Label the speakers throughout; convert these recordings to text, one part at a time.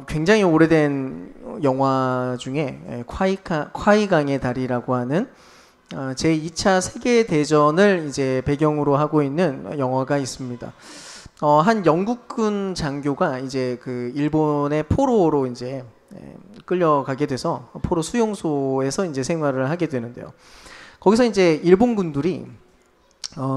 Speaker 1: 굉장히 오래된 영화 중에 콰이강의 다리라고 하는 제2차 세계대전을 이제 배경으로 하고 있는 영화가 있습니다. 한 영국군 장교가 이제 그 일본의 포로로 이제 끌려가게 돼서 포로 수용소에서 이제 생활을 하게 되는데요. 거기서 이제 일본군들이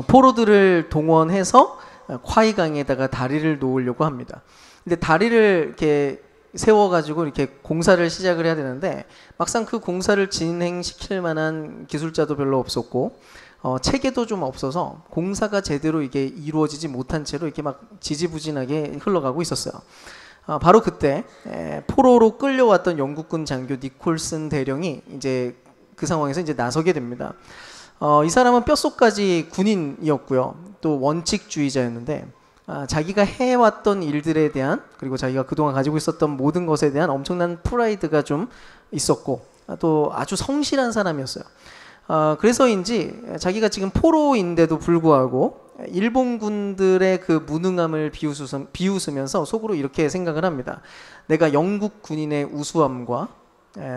Speaker 1: 포로들을 동원해서 콰이강에다가 다리를 놓으려고 합니다. 근데 다리를 이렇게 세워가지고 이렇게 공사를 시작을 해야 되는데 막상 그 공사를 진행시킬 만한 기술자도 별로 없었고 체계도 좀 없어서 공사가 제대로 이게 이루어지지 못한 채로 이렇게 막 지지부진하게 흘러가고 있었어요. 바로 그때 포로로 끌려왔던 영국군 장교 니콜슨 대령이 이제 그 상황에서 이제 나서게 됩니다. 이 사람은 뼛속까지 군인이었고요. 또 원칙주의자였는데 자기가 해왔던 일들에 대한, 그리고 자기가 그동안 가지고 있었던 모든 것에 대한 엄청난 프라이드가 좀 있었고 또 아주 성실한 사람이었어요. 그래서인지 자기가 지금 포로인데도 불구하고 일본군들의 그 무능함을 비웃으면서 속으로 이렇게 생각을 합니다. 내가 영국 군인의 우수함과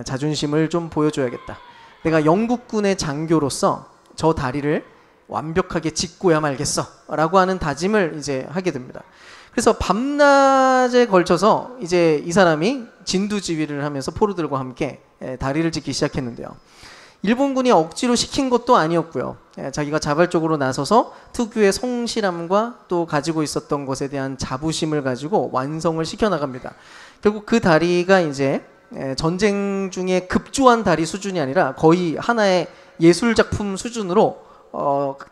Speaker 1: 자존심을 좀 보여줘야겠다. 내가 영국군의 장교로서 저 다리를 완벽하게 짓고야 말겠어 라고 하는 다짐을 이제 하게 됩니다. 그래서 밤낮에 걸쳐서 이제 이 사람이 진두지휘를 하면서 포로들과 함께 다리를 짓기 시작했는데요. 일본군이 억지로 시킨 것도 아니었고요. 자기가 자발적으로 나서서 특유의 성실함과 또 가지고 있었던 것에 대한 자부심을 가지고 완성을 시켜나갑니다. 결국 그 다리가 이제 전쟁 중에 급조한 다리 수준이 아니라 거의 하나의 예술작품 수준으로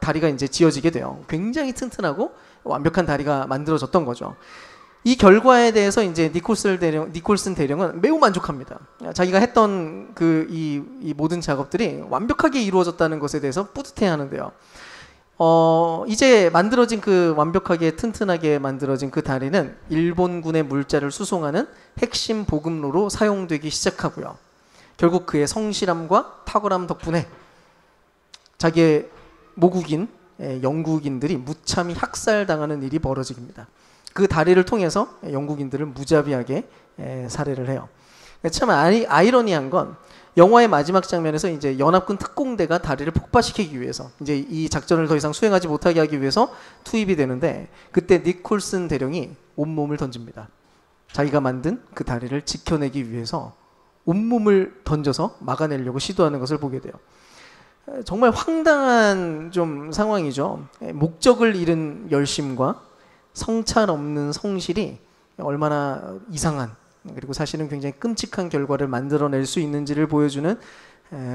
Speaker 1: 다리가 이제 지어지게 돼요. 굉장히 튼튼하고 완벽한 다리가 만들어졌던 거죠. 이 결과에 대해서 이제 니콜슨 대령은 매우 만족합니다. 자기가 했던 이 모든 작업들이 완벽하게 이루어졌다는 것에 대해서 뿌듯해하는데요. 이제 만들어진 그 완벽하게 튼튼하게 만들어진 그 다리는 일본군의 물자를 수송하는 핵심 보급로로 사용되기 시작하고요. 결국 그의 성실함과 탁월함 덕분에 자기의 모국인 영국인들이 무참히 학살당하는 일이 벌어집니다. 그 다리를 통해서 영국인들을 무자비하게 살해를 해요. 참 아이러니한 건 영화의 마지막 장면에서 이제 연합군 특공대가 다리를 폭파시키기 위해서 이제 이 작전을 더 이상 수행하지 못하게 하기 위해서 투입이 되는데 그때 니콜슨 대령이 온몸을 던집니다. 자기가 만든 그 다리를 지켜내기 위해서 온몸을 던져서 막아내려고 시도하는 것을 보게 돼요. 정말 황당한 좀 상황이죠. 목적을 잃은 열심과 성찰 없는 성실이 얼마나 이상한, 그리고 사실은 굉장히 끔찍한 결과를 만들어낼 수 있는지를 보여주는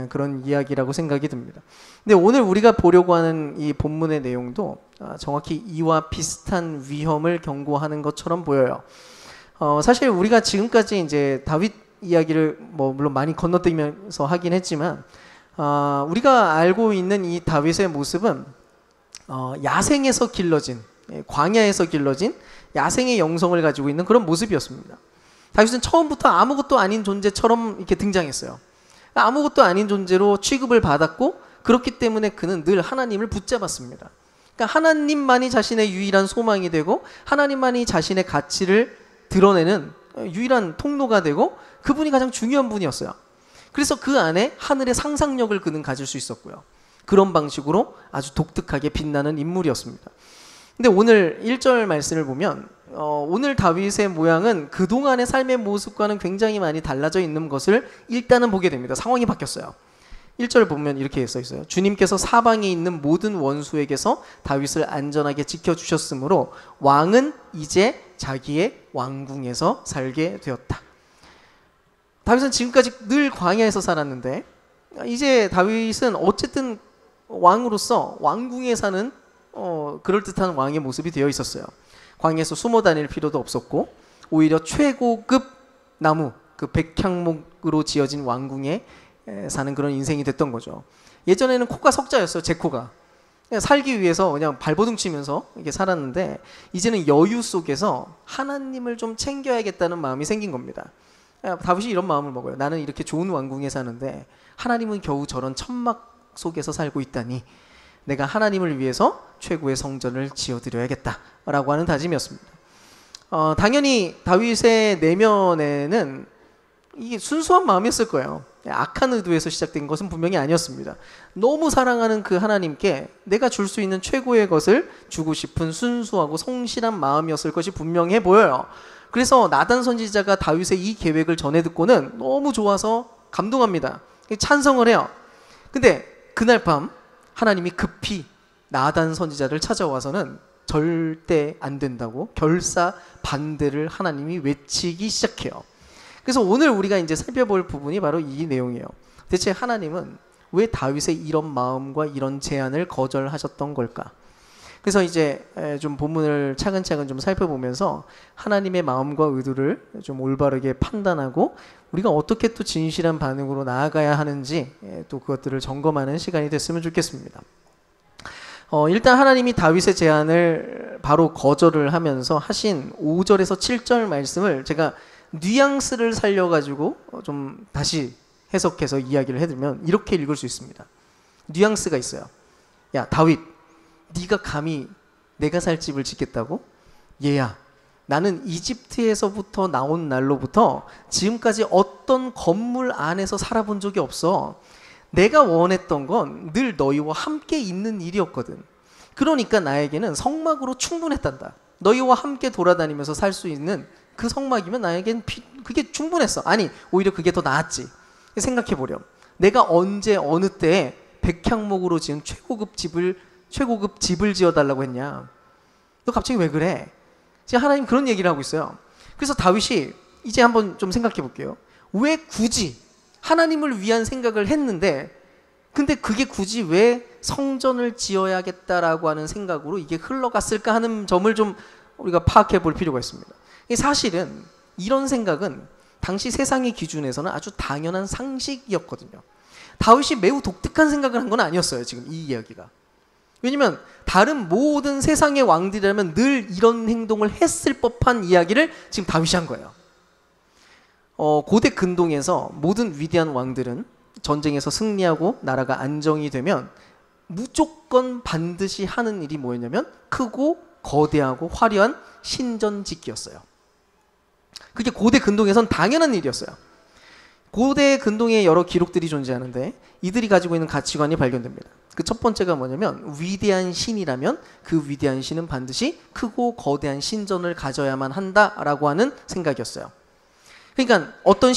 Speaker 1: 그런 이야기라고 생각이 듭니다. 근데 오늘 우리가 보려고 하는 이 본문의 내용도 정확히 이와 비슷한 위험을 경고하는 것처럼 보여요. 사실 우리가 지금까지 이제 다윗 이야기를 물론 많이 건너뛰면서 하긴 했지만 우리가 알고 있는 이 다윗의 모습은 야생에서 길러진, 광야에서 길러진 야생의 영성을 가지고 있는 그런 모습이었습니다. 다윗은 처음부터 아무것도 아닌 존재처럼 이렇게 등장했어요. 아무것도 아닌 존재로 취급을 받았고 그렇기 때문에 그는 늘 하나님을 붙잡았습니다. 그러니까 하나님만이 자신의 유일한 소망이 되고 하나님만이 자신의 가치를 드러내는 유일한 통로가 되고 그분이 가장 중요한 분이었어요. 그래서 그 안에 하늘의 상상력을 그는 가질 수 있었고요. 그런 방식으로 아주 독특하게 빛나는 인물이었습니다. 근데 오늘 1절 말씀을 보면 오늘 다윗의 모양은 그동안의 삶의 모습과는 굉장히 많이 달라져 있는 것을 일단은 보게 됩니다. 상황이 바뀌었어요. 1절 보면 이렇게 써 있어요. 주님께서 사방에 있는 모든 원수에게서 다윗을 안전하게 지켜주셨으므로 왕은 이제 자기의 왕궁에서 살게 되었다. 다윗은 지금까지 늘 광야에서 살았는데 이제 다윗은 어쨌든 왕으로서 왕궁에 사는 그럴듯한 왕의 모습이 되어 있었어요. 광야에서 숨어 다닐 필요도 없었고 오히려 최고급 나무, 그 백향목으로 지어진 왕궁에 사는 그런 인생이 됐던 거죠. 예전에는 코가 석자였어요. 제 코가. 그냥 살기 위해서 그냥 발버둥 치면서 이렇게 살았는데 이제는 여유 속에서 하나님을 좀 챙겨야겠다는 마음이 생긴 겁니다. 다윗이 이런 마음을 먹어요. 나는 이렇게 좋은 왕궁에 사는데 하나님은 겨우 저런 천막 속에서 살고 있다니 내가 하나님을 위해서 최고의 성전을 지어드려야겠다라고 하는 다짐이었습니다. 당연히 다윗의 내면에는 이게 순수한 마음이었을 거예요. 악한 의도에서 시작된 것은 분명히 아니었습니다. 너무 사랑하는 그 하나님께 내가 줄 수 있는 최고의 것을 주고 싶은 순수하고 성실한 마음이었을 것이 분명해 보여요. 그래서 나단 선지자가 다윗의 이 계획을 전해 듣고는 너무 좋아서 감동합니다. 찬성을 해요. 근데 그날 밤 하나님이 급히 나단 선지자를 찾아와서는 절대 안 된다고 결사 반대를 하나님이 외치기 시작해요. 그래서 오늘 우리가 이제 살펴볼 부분이 바로 이 내용이에요. 대체 하나님은 왜 다윗의 이런 마음과 이런 제안을 거절하셨던 걸까? 그래서 이제 좀 본문을 차근차근 좀 살펴보면서 하나님의 마음과 의도를 좀 올바르게 판단하고 우리가 어떻게 또 진실한 반응으로 나아가야 하는지 또 그것들을 점검하는 시간이 됐으면 좋겠습니다. 일단 하나님이 다윗의 제안을 바로 거절을 하면서 하신 5절에서 7절 말씀을 제가 뉘앙스를 살려가지고 좀 다시 해석해서 이야기를 해드리면 이렇게 읽을 수 있습니다. 뉘앙스가 있어요. 야 다윗, 네가 감히 내가 살 집을 짓겠다고? 얘야, 나는 이집트에서부터 나온 날로부터 지금까지 어떤 건물 안에서 살아본 적이 없어. 내가 원했던 건 늘 너희와 함께 있는 일이었거든. 그러니까 나에게는 성막으로 충분했단다. 너희와 함께 돌아다니면서 살 수 있는 그 성막이면 나에겐 그게 충분했어. 아니 오히려 그게 더 나았지. 생각해보렴. 내가 언제 어느 때에 백향목으로 지은 최고급 집을 지어달라고 했냐. 너 갑자기 왜 그래? 지금 하나님 그런 얘기를 하고 있어요. 그래서 다윗이 이제 한번 좀 생각해 볼게요. 왜 굳이 하나님을 위한 생각을 했는데 근데 그게 굳이 왜 성전을 지어야겠다라고 하는 생각으로 이게 흘러갔을까 하는 점을 좀 우리가 파악해 볼 필요가 있습니다. 사실은 이런 생각은 당시 세상의 기준에서는 아주 당연한 상식이었거든요. 다윗이 매우 독특한 생각을 한 건 아니었어요. 지금 이 이야기가. 왜냐면 다른 모든 세상의 왕들이라면 늘 이런 행동을 했을 법한 이야기를 지금 다윗이 한 거예요. 고대 근동에서 모든 위대한 왕들은 전쟁에서 승리하고 나라가 안정이 되면 무조건 반드시 하는 일이 뭐였냐면 크고 거대하고 화려한 신전 짓기였어요. 그게 고대 근동에선 당연한 일이었어요. 고대 근동에 여러 기록들이 존재하는데 이들이 가지고 있는 가치관이 발견됩니다. 그 첫 번째가 뭐냐면 위대한 신이라면 그 위대한 신은 반드시 크고 거대한 신전을 가져야만 한다라고 하는 생각이었어요. 그러니까 어떤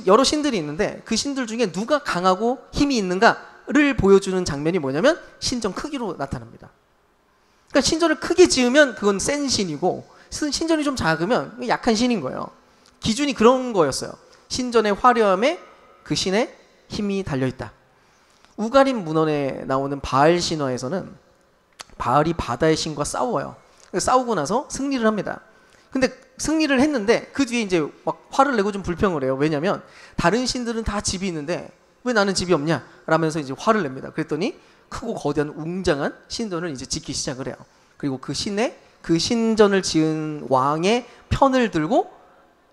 Speaker 1: 여러 신들이 있는데 그 신들 중에 누가 강하고 힘이 있는가를 보여주는 장면이 뭐냐면 신전 크기로 나타납니다. 그러니까 신전을 크게 지으면 그건 센 신이고 신전이 좀 작으면 약한 신인 거예요. 기준이 그런 거였어요. 신전의 화려함에 그 신의 힘이 달려있다. 우가림 문헌에 나오는 바알 신화에서는 바알이 바다의 신과 싸워요. 싸우고 나서 승리를 합니다. 근데 승리를 했는데 그 뒤에 이제 막 화를 내고 좀 불평을 해요. 왜냐면 다른 신들은 다 집이 있는데 왜 나는 집이 없냐? 라면서 이제 화를 냅니다. 그랬더니 크고 거대한 웅장한 신전을 이제 짓기 시작을 해요. 그리고 그 신전을 지은 왕의 편을 들고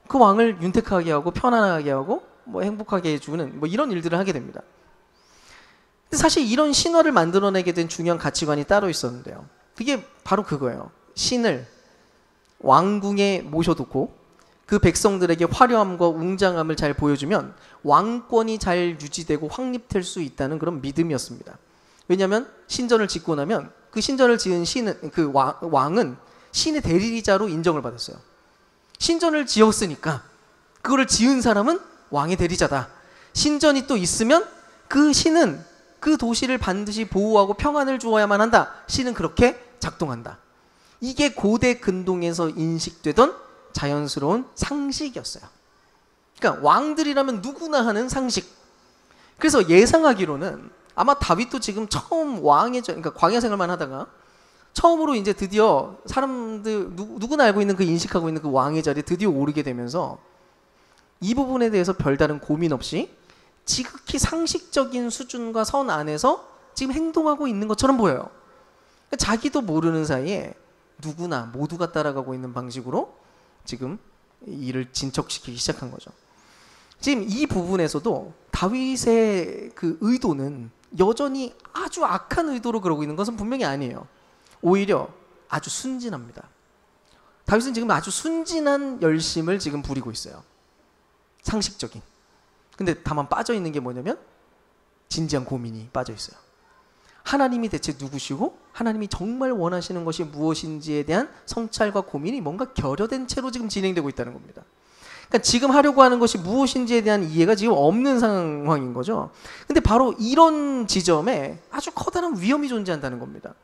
Speaker 1: 그 왕을 윤택하게 하고 편안하게 하고 뭐 행복하게 해주는 뭐 이런 일들을 하게 됩니다. 근데 사실 이런 신화를 만들어내게 된 중요한 가치관이 따로 있었는데요. 그게 바로 그거예요. 신을 왕궁에 모셔두고 그 백성들에게 화려함과 웅장함을 잘 보여주면 왕권이 잘 유지되고 확립될 수 있다는 그런 믿음이었습니다. 왜냐하면 신전을 짓고 나면 그 신전을 지은 그 왕은 신의 대리자로 인정을 받았어요. 신전을 지었으니까 그거를 지은 사람은 왕의 대리자다. 신전이 또 있으면 그 신은 그 도시를 반드시 보호하고 평안을 주어야만 한다. 신은 그렇게 작동한다. 이게 고대 근동에서 인식되던 자연스러운 상식이었어요. 그러니까 왕들이라면 누구나 하는 상식. 그래서 예상하기로는 아마 다윗도 지금 처음 그러니까 광야 생활만 하다가 처음으로 이제 드디어 사람들 누구나 알고 있는 그 인식하고 있는 그 왕의 자리에 드디어 오르게 되면서 이 부분에 대해서 별다른 고민 없이 지극히 상식적인 수준과 선 안에서 지금 행동하고 있는 것처럼 보여요. 그러니까 자기도 모르는 사이에 누구나 모두가 따라가고 있는 방식으로 지금 일을 진척시키기 시작한 거죠. 지금 이 부분에서도 다윗의 그 의도는 여전히 아주 악한 의도로 그러고 있는 것은 분명히 아니에요. 오히려 아주 순진합니다. 다윗은 지금 아주 순진한 열심을 지금 부리고 있어요. 상식적인. 근데 다만 빠져 있는 게 뭐냐면 진지한 고민이 빠져 있어요. 하나님이 대체 누구시고 하나님이 정말 원하시는 것이 무엇인지에 대한 성찰과 고민이 뭔가 결여된 채로 지금 진행되고 있다는 겁니다. 그러니까 지금 하려고 하는 것이 무엇인지에 대한 이해가 지금 없는 상황인 거죠. 근데 바로 이런 지점에 아주 커다란 위험이 존재한다는 겁니다.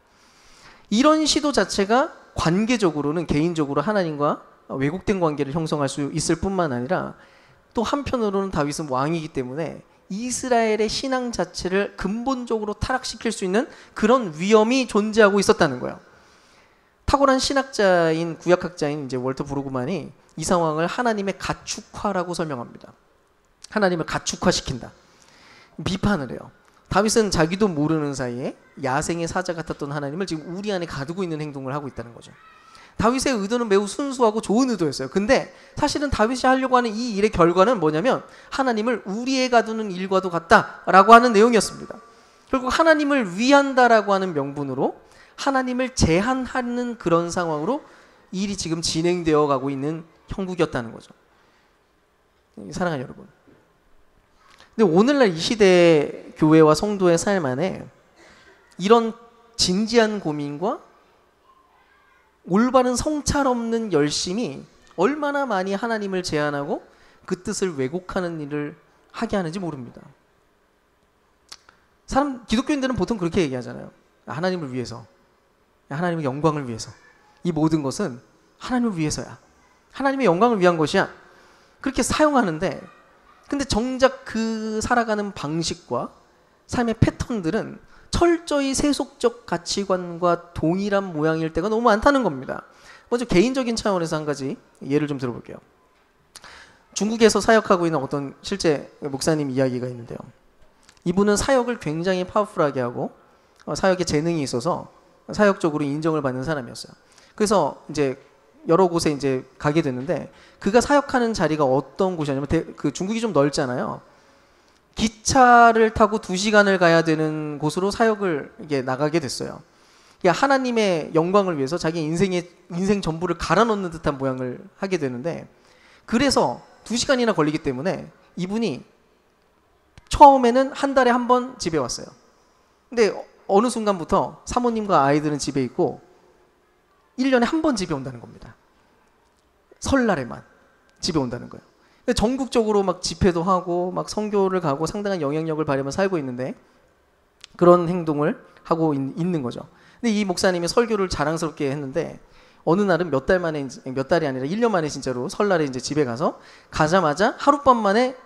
Speaker 1: 이런 시도 자체가 관계적으로는 개인적으로 하나님과 왜곡된 관계를 형성할 수 있을 뿐만 아니라 또 한편으로는 다윗은 왕이기 때문에 이스라엘의 신앙 자체를 근본적으로 타락시킬 수 있는 그런 위험이 존재하고 있었다는 거예요. 탁월한 신학자인 구약학자인 이제 월터 브루그만이 이 상황을 하나님의 가축화라고 설명합니다. 하나님을 가축화시킨다. 비판을 해요. 다윗은 자기도 모르는 사이에 야생의 사자 같았던 하나님을 지금 우리 안에 가두고 있는 행동을 하고 있다는 거죠. 다윗의 의도는 매우 순수하고 좋은 의도였어요. 근데 사실은 다윗이 하려고 하는 이 일의 결과는 뭐냐면 하나님을 우리에 가두는 일과도 같다라고 하는 내용이었습니다. 결국 하나님을 위한다라고 하는 명분으로 하나님을 제한하는 그런 상황으로 일이 지금 진행되어 가고 있는 형국이었다는 거죠. 사랑하는 여러분, 근데 오늘날 이 시대 교회와 성도의 삶 안에 이런 진지한 고민과 올바른 성찰 없는 열심이 얼마나 많이 하나님을 제한하고 그 뜻을 왜곡하는 일을 하게 하는지 모릅니다. 기독교인들은 보통 그렇게 얘기하잖아요. 하나님을 위해서, 하나님의 영광을 위해서, 이 모든 것은 하나님을 위해서야, 하나님의 영광을 위한 것이야, 그렇게 사용하는데, 근데 정작 그 살아가는 방식과 삶의 패턴들은 철저히 세속적 가치관과 동일한 모양일 때가 너무 많다는 겁니다. 먼저 개인적인 차원에서 한 가지 예를 좀 들어볼게요. 중국에서 사역하고 있는 어떤 실제 목사님 이야기가 있는데요. 이분은 사역을 굉장히 파워풀하게 하고 사역에 재능이 있어서 사역적으로 인정을 받는 사람이었어요. 그래서 이제 여러 곳에 이제 가게 됐는데, 그가 사역하는 자리가 어떤 곳이냐면 그 중국이 좀 넓잖아요. 기차를 타고 2시간을 가야 되는 곳으로 사역을 이게 나가게 됐어요. 하나님의 영광을 위해서 자기 인생 전부를 갈아 넣는 듯한 모양을 하게 되는데, 그래서 2시간이나 걸리기 때문에 이분이 처음에는 한 달에 한 번 집에 왔어요. 근데 어느 순간부터 사모님과 아이들은 집에 있고 1년에 한 번 집에 온다는 겁니다. 설날에만 집에 온다는 거예요. 전국적으로 막 집회도 하고 막 선교를 가고 상당한 영향력을 발휘하면서 살고 있는데 그런 행동을 하고 있는 거죠. 근데 이 목사님이 설교를 자랑스럽게 했는데 어느 날은 몇 달이 아니라 1년 만에 진짜로 설날에 이제 집에 가자마자 하룻밤 만에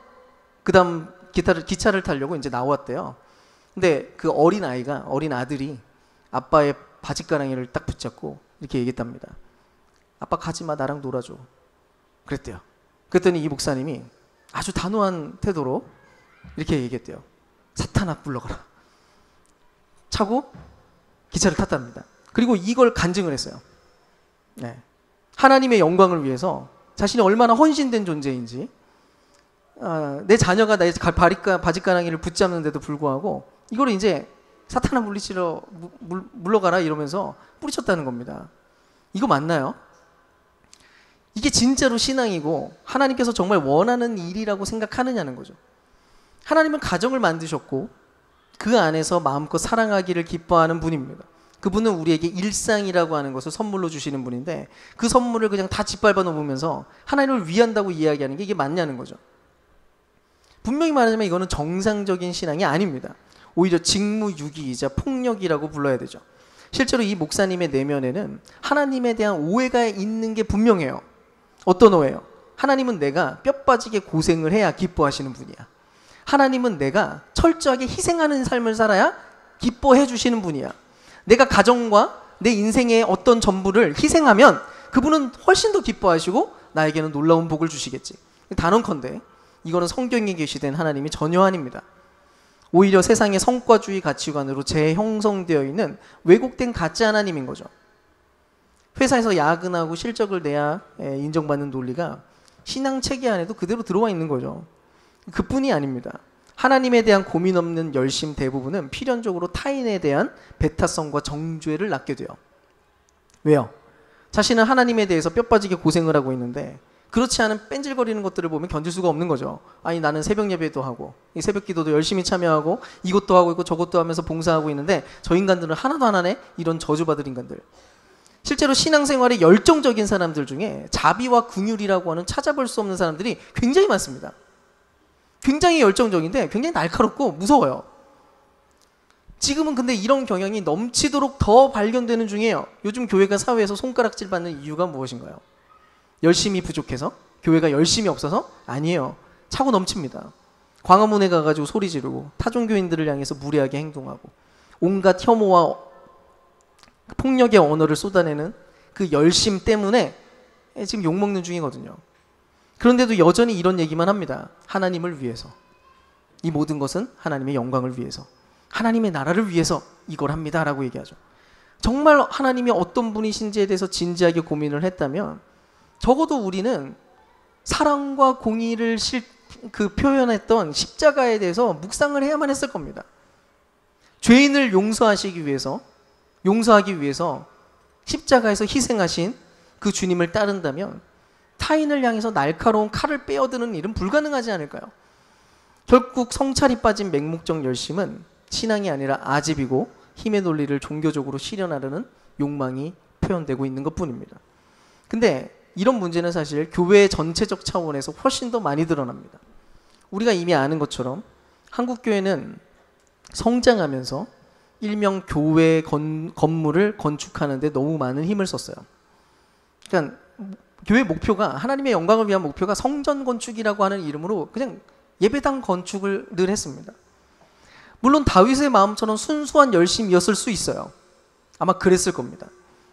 Speaker 1: 그다음 기차를 타려고 이제 나왔대요. 근데 그 어린 아들이 아빠의 바짓가랑이를 딱 붙잡고 이렇게 얘기했답니다. 아빠 가지마, 나랑 놀아줘. 그랬대요. 그랬더니 이 목사님이 아주 단호한 태도로 이렇게 얘기했대요. 사탄아, 불러가라. 차고 기차를 탔답니다. 그리고 이걸 간증을 했어요. 네. 하나님의 영광을 위해서 자신이 얼마나 헌신된 존재인지, 내 자녀가 나의 바짓가랑이를 붙잡는데도 불구하고 이거를 이제 사탄아 물러가라 이러면서 뿌리쳤다는 겁니다. 이거 맞나요? 이게 진짜로 신앙이고 하나님께서 정말 원하는 일이라고 생각하느냐는 거죠. 하나님은 가정을 만드셨고 그 안에서 마음껏 사랑하기를 기뻐하는 분입니다. 그분은 우리에게 일상이라고 하는 것을 선물로 주시는 분인데 그 선물을 그냥 다 짓밟아 놓으면서 하나님을 위한다고 이야기하는 게 이게 맞냐는 거죠. 분명히 말하자면 이거는 정상적인 신앙이 아닙니다. 오히려 직무유기이자 폭력이라고 불러야 되죠. 실제로 이 목사님의 내면에는 하나님에 대한 오해가 있는 게 분명해요. 어떤 오해요? 하나님은 내가 뼈 빠지게 고생을 해야 기뻐하시는 분이야. 하나님은 내가 철저하게 희생하는 삶을 살아야 기뻐해 주시는 분이야. 내가 가정과 내 인생의 어떤 전부를 희생하면 그분은 훨씬 더 기뻐하시고 나에게는 놀라운 복을 주시겠지. 단언컨대 이거는 성경에 계시된 하나님이 전혀 아닙니다. 오히려 세상의 성과주의 가치관으로 재형성되어 있는 왜곡된 가짜 하나님인 거죠. 회사에서 야근하고 실적을 내야 인정받는 논리가 신앙 체계 안에도 그대로 들어와 있는 거죠. 그뿐이 아닙니다. 하나님에 대한 고민 없는 열심 대부분은 필연적으로 타인에 대한 배타성과 정죄를 낳게 돼요. 왜요? 자신은 하나님에 대해서 뼈 빠지게 고생을 하고 있는데 그렇지 않은 뺀질거리는 것들을 보면 견딜 수가 없는 거죠. 아니 나는 새벽 예배도 하고 이 새벽 기도도 열심히 참여하고 이것도 하고 있고 저것도 하면서 봉사하고 있는데 저 인간들은 하나도 안 하네? 이런 저주받을 인간들. 실제로 신앙생활에 열정적인 사람들 중에 자비와 긍휼이라고 하는 찾아볼 수 없는 사람들이 굉장히 많습니다. 굉장히 열정적인데 굉장히 날카롭고 무서워요. 지금은 근데 이런 경향이 넘치도록 더 발견되는 중이에요. 요즘 교회가 사회에서 손가락질 받는 이유가 무엇인가요? 열심히 부족해서? 교회가 열심히 없어서? 아니에요. 차고 넘칩니다. 광화문에 가가지고 소리 지르고 타종교인들을 향해서 무례하게 행동하고 온갖 혐오와 폭력의 언어를 쏟아내는 그 열심 때문에 지금 욕먹는 중이거든요. 그런데도 여전히 이런 얘기만 합니다. 하나님을 위해서. 이 모든 것은 하나님의 영광을 위해서. 하나님의 나라를 위해서 이걸 합니다 라고 얘기하죠. 정말 하나님이 어떤 분이신지에 대해서 진지하게 고민을 했다면 적어도 우리는 사랑과 공의를 표현했던 십자가에 대해서 묵상을 해야만 했을 겁니다. 죄인을 용서하기 위해서 십자가에서 희생하신 그 주님을 따른다면 타인을 향해서 날카로운 칼을 빼어드는 일은 불가능하지 않을까요? 결국 성찰이 빠진 맹목적 열심은 신앙이 아니라 아집이고 힘의 논리를 종교적으로 실현하려는 욕망이 표현되고 있는 것뿐입니다. 근데 이런 문제는 사실 교회 전체적 차원에서 훨씬 더 많이 드러납니다. 우리가 이미 아는 것처럼 한국교회는 성장하면서 일명 교회 건물을 건축하는 데 너무 많은 힘을 썼어요. 그러니까 교회 목표가, 하나님의 영광을 위한 목표가 성전 건축이라고 하는 이름으로 그냥 예배당 건축을 늘 했습니다. 물론 다윗의 마음처럼 순수한 열심이었을 수 있어요. 아마 그랬을 겁니다.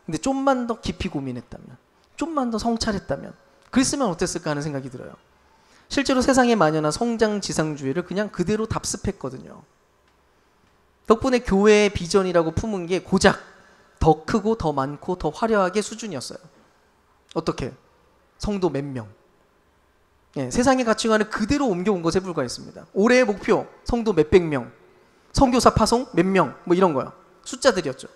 Speaker 1: 근데 좀만 더 깊이 고민했다면, 좀만 더 성찰했다면, 그랬으면 어땠을까 하는 생각이 들어요. 실제로 세상에 만연한 성장지상주의를 그냥 그대로 답습했거든요. 덕분에 교회의 비전이라고 품은 게 고작 더 크고 더 많고 더 화려하게 수준이었어요. 어떻게? 성도 몇 명. 예, 세상의 가치관을 그대로 옮겨온 것에 불과했습니다. 올해의 목표, 성도 몇백 명. 선교사 파송 몇 명, 뭐 이런 거요. 숫자들이었죠.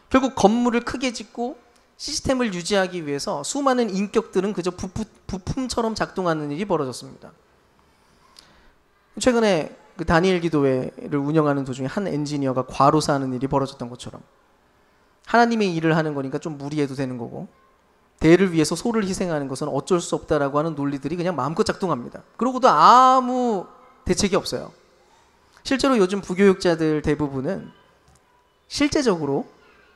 Speaker 1: 결국 건물을 크게 짓고 시스템을 유지하기 위해서 수많은 인격들은 그저 부품처럼 작동하는 일이 벌어졌습니다. 최근에 그 다니엘 기도회를 운영하는 도중에 한 엔지니어가 과로사하는 일이 벌어졌던 것처럼 하나님의 일을 하는 거니까 좀 무리해도 되는 거고 대를 위해서 소를 희생하는 것은 어쩔 수 없다라고 하는 논리들이 그냥 마음껏 작동합니다. 그러고도 아무 대책이 없어요. 실제로 요즘 부교육자들 대부분은 실제적으로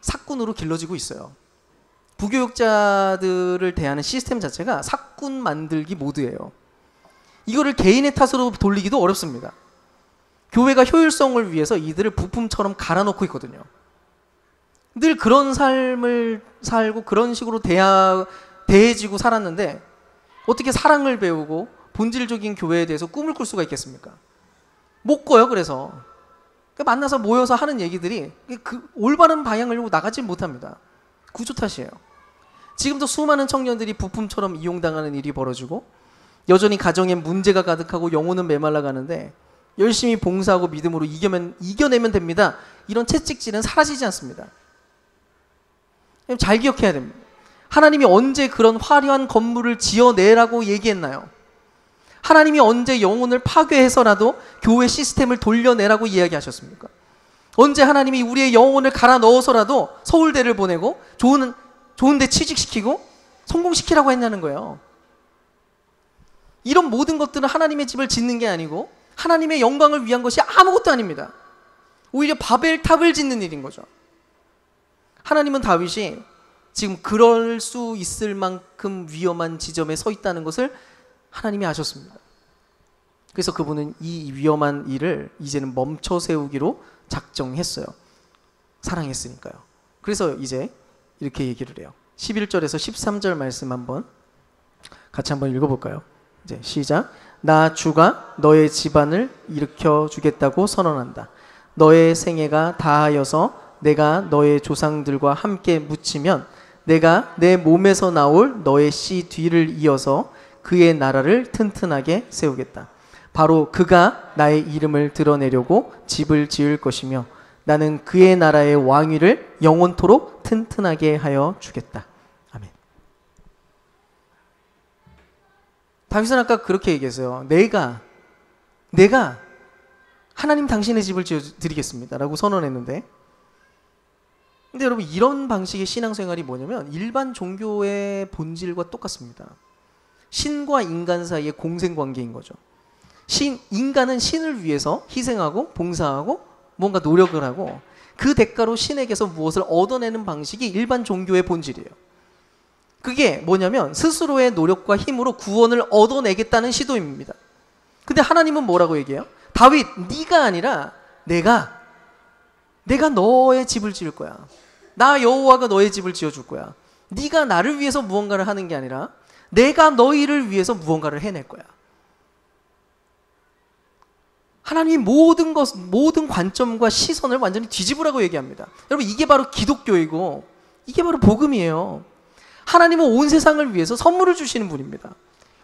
Speaker 1: 사꾼으로 길러지고 있어요. 부교육자들을 대하는 시스템 자체가 사꾼 만들기 모드예요. 이거를 개인의 탓으로 돌리기도 어렵습니다. 교회가 효율성을 위해서 이들을 부품처럼 갈아놓고 있거든요. 늘 그런 삶을 살고 그런 식으로 대해지고 살았는데 어떻게 사랑을 배우고 본질적인 교회에 대해서 꿈을 꿀 수가 있겠습니까? 못 꿔요. 그래서 만나서 모여서 하는 얘기들이 그 올바른 방향을 나가지 못합니다. 구조 탓이에요. 지금도 수많은 청년들이 부품처럼 이용당하는 일이 벌어지고 여전히 가정에 문제가 가득하고 영혼은 메말라가는데 열심히 봉사하고 믿음으로 이겨내면 됩니다. 이런 채찍질은 사라지지 않습니다. 잘 기억해야 됩니다. 하나님이 언제 그런 화려한 건물을 지어내라고 얘기했나요? 하나님이 언제 영혼을 파괴해서라도 교회 시스템을 돌려내라고 이야기하셨습니까? 언제 하나님이 우리의 영혼을 갈아 넣어서라도 서울대를 보내고 좋은 데 취직시키고 성공시키라고 했냐는 거예요. 이런 모든 것들은 하나님의 집을 짓는 게 아니고 하나님의 영광을 위한 것이 아무것도 아닙니다. 오히려 바벨탑을 짓는 일인 거죠. 하나님은 다윗이 지금 그럴 수 있을 만큼 위험한 지점에 서 있다는 것을 하나님이 아셨습니다. 그래서 그분은 이 위험한 일을 이제는 멈춰 세우기로 작정했어요. 사랑했으니까요. 그래서 이제 이렇게 얘기를 해요. 11절에서 13절 말씀 같이 한번 읽어볼까요? 이제 시작. 나 주가 너의 집안을 일으켜 주겠다고 선언한다. 너의 생애가 다하여서 내가 너의 조상들과 함께 묻히면 내가 내 몸에서 나올 너의 씨 뒤를 이어서 그의 나라를 튼튼하게 세우겠다. 바로 그가 나의 이름을 드러내려고 집을 지을 것이며 나는 그의 나라의 왕위를 영원토록 튼튼하게 하여 주겠다. 다윗은 아까 그렇게 얘기했어요. 내가 하나님 당신의 집을 지어드리겠습니다 라고 선언했는데, 근데 여러분 이런 방식의 신앙생활이 뭐냐면 일반 종교의 본질과 똑같습니다. 신과 인간 사이의 공생관계인 거죠. 인간은 신을 위해서 희생하고 봉사하고 뭔가 노력을 하고 그 대가로 신에게서 무엇을 얻어내는 방식이 일반 종교의 본질이에요. 그게 뭐냐면 스스로의 노력과 힘으로 구원을 얻어내겠다는 시도입니다. 근데 하나님은 뭐라고 얘기해요? 다윗, 네가 아니라 내가 너의 집을 지을 거야. 나 여호와가 너의 집을 지어줄 거야. 네가 나를 위해서 무언가를 하는 게 아니라 내가 너희를 위해서 무언가를 해낼 거야. 하나님이 모든 관점과 시선을 완전히 뒤집으라고 얘기합니다. 여러분 이게 바로 기독교이고 이게 바로 복음이에요. 하나님은 온 세상을 위해서 선물을 주시는 분입니다.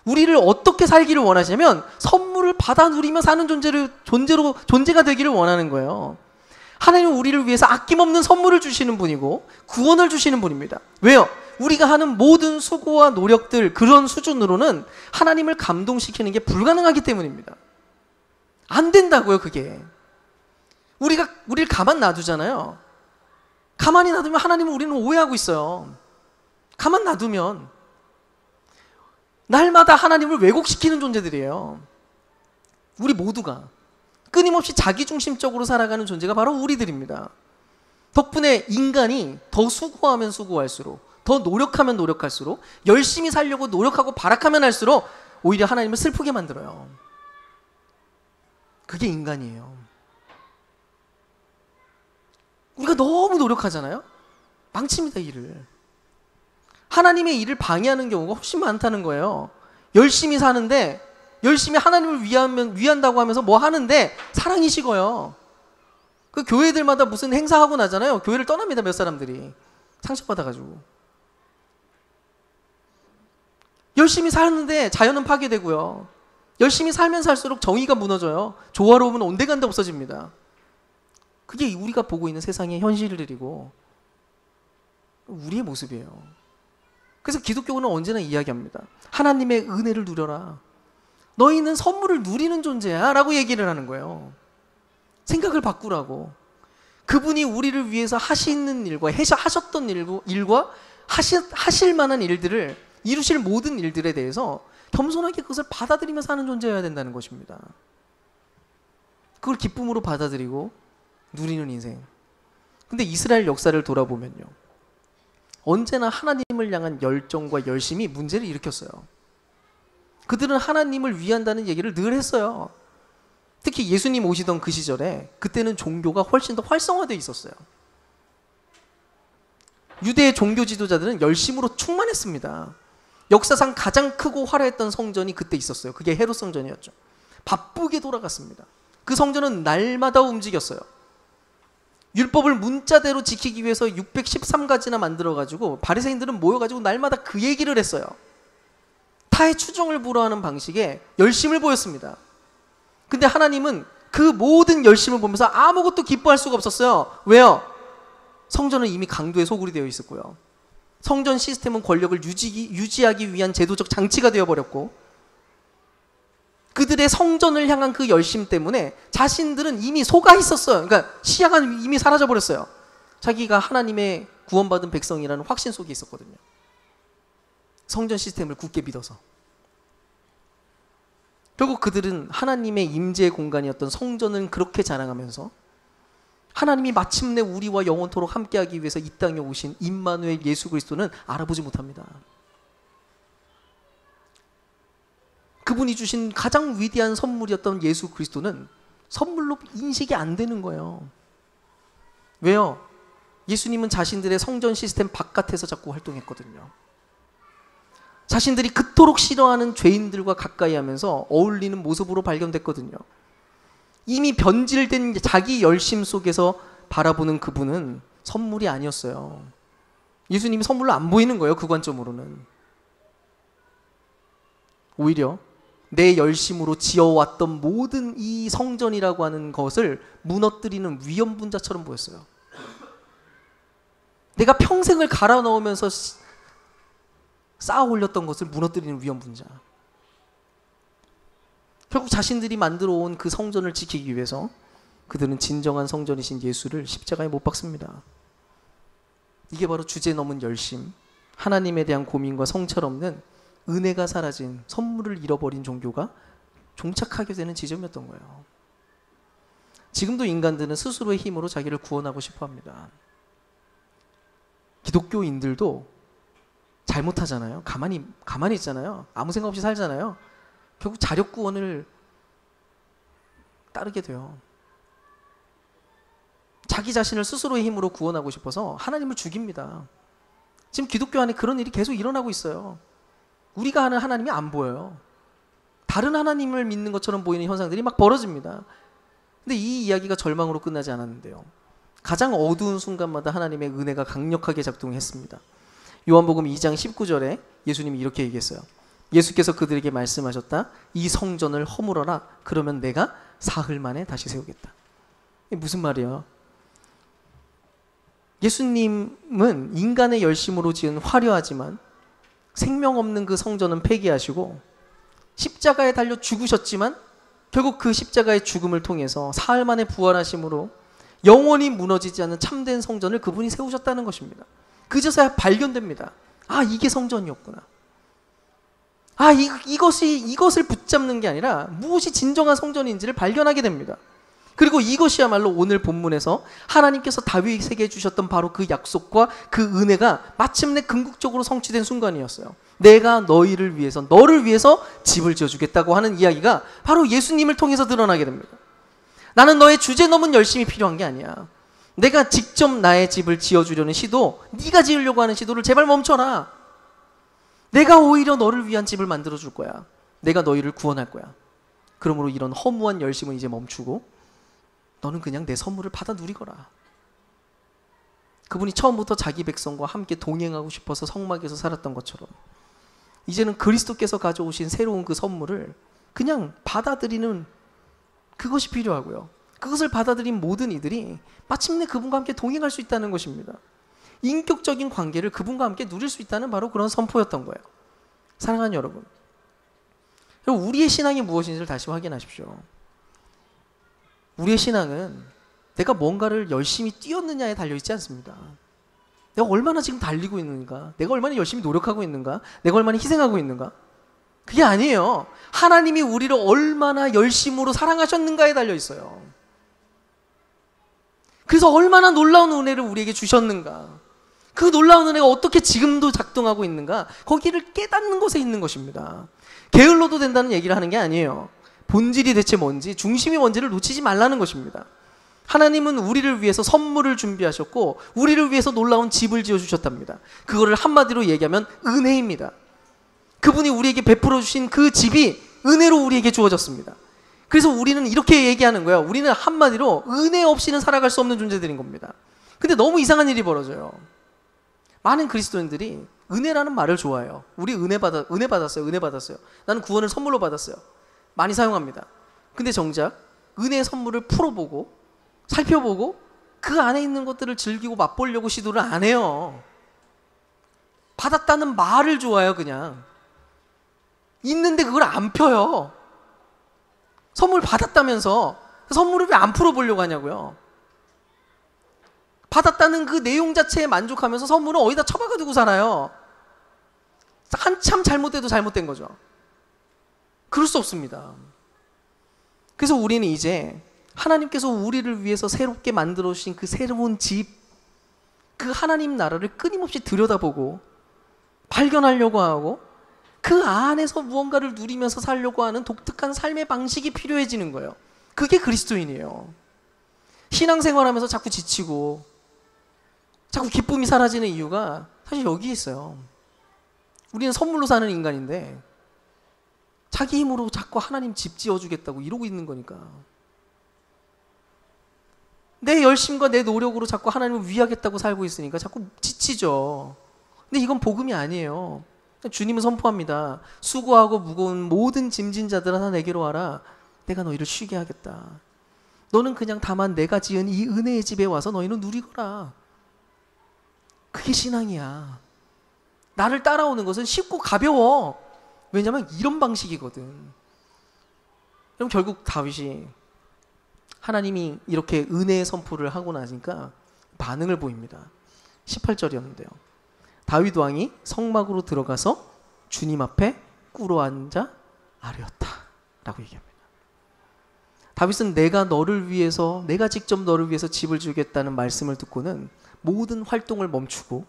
Speaker 1: 우리를 어떻게 살기를 원하시냐면 선물을 받아 누리며 사는 존재가 되기를 원하는 거예요. 하나님은 우리를 위해서 아낌없는 선물을 주시는 분이고 구원을 주시는 분입니다. 왜요? 우리가 하는 모든 수고와 노력들 그런 수준으로는 하나님을 감동시키는 게 불가능하기 때문입니다. 안 된다고요, 그게. 우리를 가만 놔두잖아요. 가만히 놔두면 하나님은 우리는 오해하고 있어요. 가만 놔두면 날마다 하나님을 왜곡시키는 존재들이에요. 우리 모두가 끊임없이 자기중심적으로 살아가는 존재가 바로 우리들입니다. 덕분에 인간이 더 수고하면 수고할수록, 더 노력하면 노력할수록, 열심히 살려고 노력하고 발악하면 할수록 오히려 하나님을 슬프게 만들어요. 그게 인간이에요. 우리가 너무 노력하잖아요. 망칩니다, 일을. 하나님의 일을 방해하는 경우가 훨씬 많다는 거예요. 열심히 사는데 열심히 하나님을 위한다고 하면서 뭐 하는데 사랑이 식어요. 그 교회들마다 무슨 행사하고 나잖아요. 교회를 떠납니다, 몇 사람들이. 상처받아가지고. 열심히 사는데 자연은 파괴되고요. 열심히 살면 살수록 정의가 무너져요. 조화로움은 온데간데 없어집니다. 그게 우리가 보고 있는 세상의 현실들이고 우리의 모습이에요. 그래서 기독교는 언제나 이야기합니다. 하나님의 은혜를 누려라. 너희는 선물을 누리는 존재야 라고 얘기를 하는 거예요. 생각을 바꾸라고. 그분이 우리를 위해서 하시는 일과 하셨던 일과 하실 만한 일들을 이루실 모든 일들에 대해서 겸손하게 그것을 받아들이며 사는 존재여야 된다는 것입니다. 그걸 기쁨으로 받아들이고 누리는 인생. 근데 이스라엘 역사를 돌아보면요, 언제나 하나님을 향한 열정과 열심이 문제를 일으켰어요. 그들은 하나님을 위한다는 얘기를 늘 했어요. 특히 예수님 오시던 그 시절에 그때는 종교가 훨씬 더 활성화되어 있었어요. 유대의 종교 지도자들은 열심으로 충만했습니다. 역사상 가장 크고 화려했던 성전이 그때 있었어요. 그게 헤롯 성전이었죠. 바쁘게 돌아갔습니다. 그 성전은 날마다 움직였어요. 율법을 문자대로 지키기 위해서 613가지나 만들어가지고 바리새인들은 모여가지고 날마다 그 얘기를 했어요. 타의 추종을 불허하는 방식에 열심을 보였습니다. 근데 하나님은 그 모든 열심을 보면서 아무것도 기뻐할 수가 없었어요. 왜요? 성전은 이미 강도의 소굴이 되어 있었고요. 성전 시스템은 권력을 유지하기 위한 제도적 장치가 되어버렸고, 그들의 성전을 향한 그 열심 때문에 자신들은 이미 속아 있었어요. 그러니까 시야가 이미 사라져버렸어요. 자기가 하나님의 구원받은 백성이라는 확신 속에 있었거든요. 성전 시스템을 굳게 믿어서. 결국 그들은 하나님의 임재의 공간이었던 성전을 그렇게 자랑하면서 하나님이 마침내 우리와 영원토록 함께하기 위해서 이 땅에 오신 임마누엘 예수 그리스도는 알아보지 못합니다. 그분이 주신 가장 위대한 선물이었던 예수 그리스도는 선물로 인식이 안 되는 거예요. 왜요? 예수님은 자신들의 성전 시스템 바깥에서 자꾸 활동했거든요. 자신들이 그토록 싫어하는 죄인들과 가까이 하면서 어울리는 모습으로 발견됐거든요. 이미 변질된 자기 열심 속에서 바라보는 그분은 선물이 아니었어요. 예수님이 선물로 안 보이는 거예요, 그 관점으로는. 오히려 내 열심으로 지어왔던 모든 이 성전이라고 하는 것을 무너뜨리는 위험분자처럼 보였어요. 내가 평생을 갈아 넣으면서 쌓아 올렸던 것을 무너뜨리는 위험분자. 결국 자신들이 만들어 온 그 성전을 지키기 위해서 그들은 진정한 성전이신 예수를 십자가에 못 박습니다. 이게 바로 주제 넘은 열심, 하나님에 대한 고민과 성찰 없는 은혜가 사라진, 선물을 잃어버린 종교가 종착하게 되는 지점이었던 거예요. 지금도 인간들은 스스로의 힘으로 자기를 구원하고 싶어 합니다. 기독교인들도 잘못하잖아요. 가만히 있잖아요. 아무 생각 없이 살잖아요. 결국 자력 구원을 따르게 돼요. 자기 자신을 스스로의 힘으로 구원하고 싶어서 하나님을 죽입니다. 지금 기독교 안에 그런 일이 계속 일어나고 있어요. 우리가 아는 하나님이 안 보여요. 다른 하나님을 믿는 것처럼 보이는 현상들이 막 벌어집니다. 근데 이 이야기가 절망으로 끝나지 않았는데요. 가장 어두운 순간마다 하나님의 은혜가 강력하게 작동했습니다. 요한복음 2장 19절에 예수님이 이렇게 얘기했어요. 예수께서 그들에게 말씀하셨다. 이 성전을 허물어라. 그러면 내가 사흘 만에 다시 세우겠다. 이게 무슨 말이에요? 예수님은 인간의 열심으로 지은 화려하지만 생명 없는 그 성전은 폐기하시고 십자가에 달려 죽으셨지만 결국 그 십자가의 죽음을 통해서 사흘 만에 부활하심으로 영원히 무너지지 않는 참된 성전을 그분이 세우셨다는 것입니다. 그제서야 발견됩니다. 아, 이게 성전이었구나. 아, 이것을 붙잡는 게 아니라 무엇이 진정한 성전인지를 발견하게 됩니다. 그리고 이것이야말로 오늘 본문에서 하나님께서 다윗에게 주셨던 바로 그 약속과 그 은혜가 마침내 궁극적으로 성취된 순간이었어요. 내가 너를 위해서 집을 지어주겠다고 하는 이야기가 바로 예수님을 통해서 드러나게 됩니다. 나는 너의 주제 넘은 열심이 필요한 게 아니야. 내가 직접 나의 집을 지어주려는 시도, 네가 지으려고 하는 시도를 제발 멈춰라. 내가 오히려 너를 위한 집을 만들어줄 거야. 내가 너희를 구원할 거야. 그러므로 이런 허무한 열심은 이제 멈추고 너는 그냥 내 선물을 받아 누리거라. 그분이 처음부터 자기 백성과 함께 동행하고 싶어서 성막에서 살았던 것처럼 이제는 그리스도께서 가져오신 새로운 그 선물을 그냥 받아들이는 그것이 필요하고요. 그것을 받아들인 모든 이들이 마침내 그분과 함께 동행할 수 있다는 것입니다. 인격적인 관계를 그분과 함께 누릴 수 있다는 바로 그런 선포였던 거예요. 사랑하는 여러분, 우리의 신앙이 무엇인지를 다시 확인하십시오. 우리의 신앙은 내가 뭔가를 열심히 뛰었느냐에 달려있지 않습니다. 내가 얼마나 지금 달리고 있는가, 내가 얼마나 열심히 노력하고 있는가, 내가 얼마나 희생하고 있는가, 그게 아니에요. 하나님이 우리를 얼마나 열심으로 사랑하셨는가에 달려있어요. 그래서 얼마나 놀라운 은혜를 우리에게 주셨는가, 그 놀라운 은혜가 어떻게 지금도 작동하고 있는가, 거기를 깨닫는 것에 있는 것입니다. 게을러도 된다는 얘기를 하는 게 아니에요. 본질이 대체 뭔지, 중심이 뭔지를 놓치지 말라는 것입니다. 하나님은 우리를 위해서 선물을 준비하셨고 우리를 위해서 놀라운 집을 지어주셨답니다. 그거를 한마디로 얘기하면 은혜입니다. 그분이 우리에게 베풀어 주신 그 집이 은혜로 우리에게 주어졌습니다. 그래서 우리는 이렇게 얘기하는 거예요. 우리는 한마디로 은혜 없이는 살아갈 수 없는 존재들인 겁니다. 근데 너무 이상한 일이 벌어져요. 많은 그리스도인들이 은혜라는 말을 좋아해요. 우리 은혜 받았어요. 나는 구원을 선물로 받았어요. 많이 사용합니다. 근데 정작 은혜의 선물을 풀어보고 살펴보고 그 안에 있는 것들을 즐기고 맛보려고 시도를 안 해요. 받았다는 말을 좋아해요. 그냥 있는데 그걸 안 펴요. 선물 받았다면서 선물을 왜 안 풀어보려고 하냐고요. 받았다는 그 내용 자체에 만족하면서 선물은 어디다 처박아 두고 살아요. 한참 잘못돼도 잘못된 거죠. 그럴 수 없습니다. 그래서 우리는 이제 하나님께서 우리를 위해서 새롭게 만들어 주신 그 새로운 집, 그 하나님 나라를 끊임없이 들여다보고 발견하려고 하고 그 안에서 무언가를 누리면서 살려고 하는 독특한 삶의 방식이 필요해지는 거예요. 그게 그리스도인이에요. 신앙생활하면서 자꾸 지치고 자꾸 기쁨이 사라지는 이유가 사실 여기 있어요. 우리는 선물로 사는 인간인데 자기 힘으로 자꾸 하나님 집 지어주겠다고 이러고 있는 거니까. 내 열심과 내 노력으로 자꾸 하나님을 위하겠다고 살고 있으니까 자꾸 지치죠. 근데 이건 복음이 아니에요. 주님은 선포합니다. 수고하고 무거운 모든 짐진 자들아 다 내게로 와라. 내가 너희를 쉬게 하겠다. 너는 그냥 다만 내가 지은 이 은혜의 집에 와서 너희는 누리거라. 그게 신앙이야. 나를 따라오는 것은 쉽고 가벼워. 왜냐하면 이런 방식이거든. 그럼 결국 다윗이 하나님이 이렇게 은혜의 선포를 하고 나니까 반응을 보입니다. 18절이었는데요. 다윗 왕이 성막으로 들어가서 주님 앞에 꿇어 앉아 아뢰었다 라고 얘기합니다. 다윗은 내가 직접 너를 위해서 집을 주겠다는 말씀을 듣고는 모든 활동을 멈추고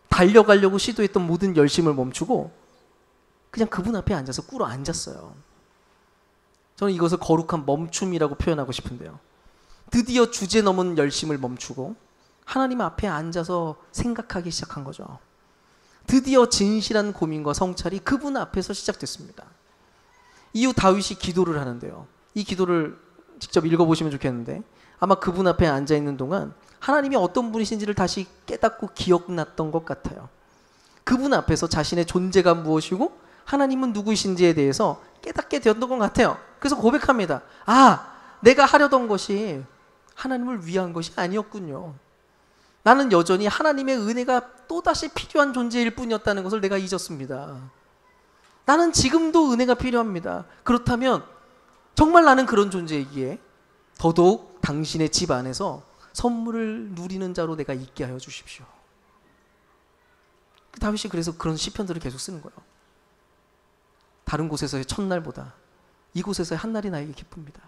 Speaker 1: 달려가려고 시도했던 모든 열심을 멈추고 그냥 그분 앞에 앉아서 꿇어 앉았어요. 저는 이것을 거룩한 멈춤이라고 표현하고 싶은데요. 드디어 주제 넘은 열심을 멈추고 하나님 앞에 앉아서 생각하기 시작한 거죠. 드디어 진실한 고민과 성찰이 그분 앞에서 시작됐습니다. 이후 다윗이 기도를 하는데요. 이 기도를 직접 읽어보시면 좋겠는데 아마 그분 앞에 앉아있는 동안 하나님이 어떤 분이신지를 다시 깨닫고 기억났던 것 같아요. 그분 앞에서 자신의 존재가 무엇이고 하나님은 누구이신지에 대해서 깨닫게 되었던 것 같아요. 그래서 고백합니다. 내가 하려던 것이 하나님을 위한 것이 아니었군요. 나는 여전히 하나님의 은혜가 또다시 필요한 존재일 뿐이었다는 것을 내가 잊었습니다. 나는 지금도 은혜가 필요합니다. 그렇다면 정말 나는 그런 존재이기에 더더욱 당신의 집 안에서 선물을 누리는 자로 내가 있게 하여 주십시오. 다윗이 그래서 그런 시편들을 계속 쓰는 거예요. 다른 곳에서의 첫날보다 이곳에서의 한날이 나에게 기쁩니다.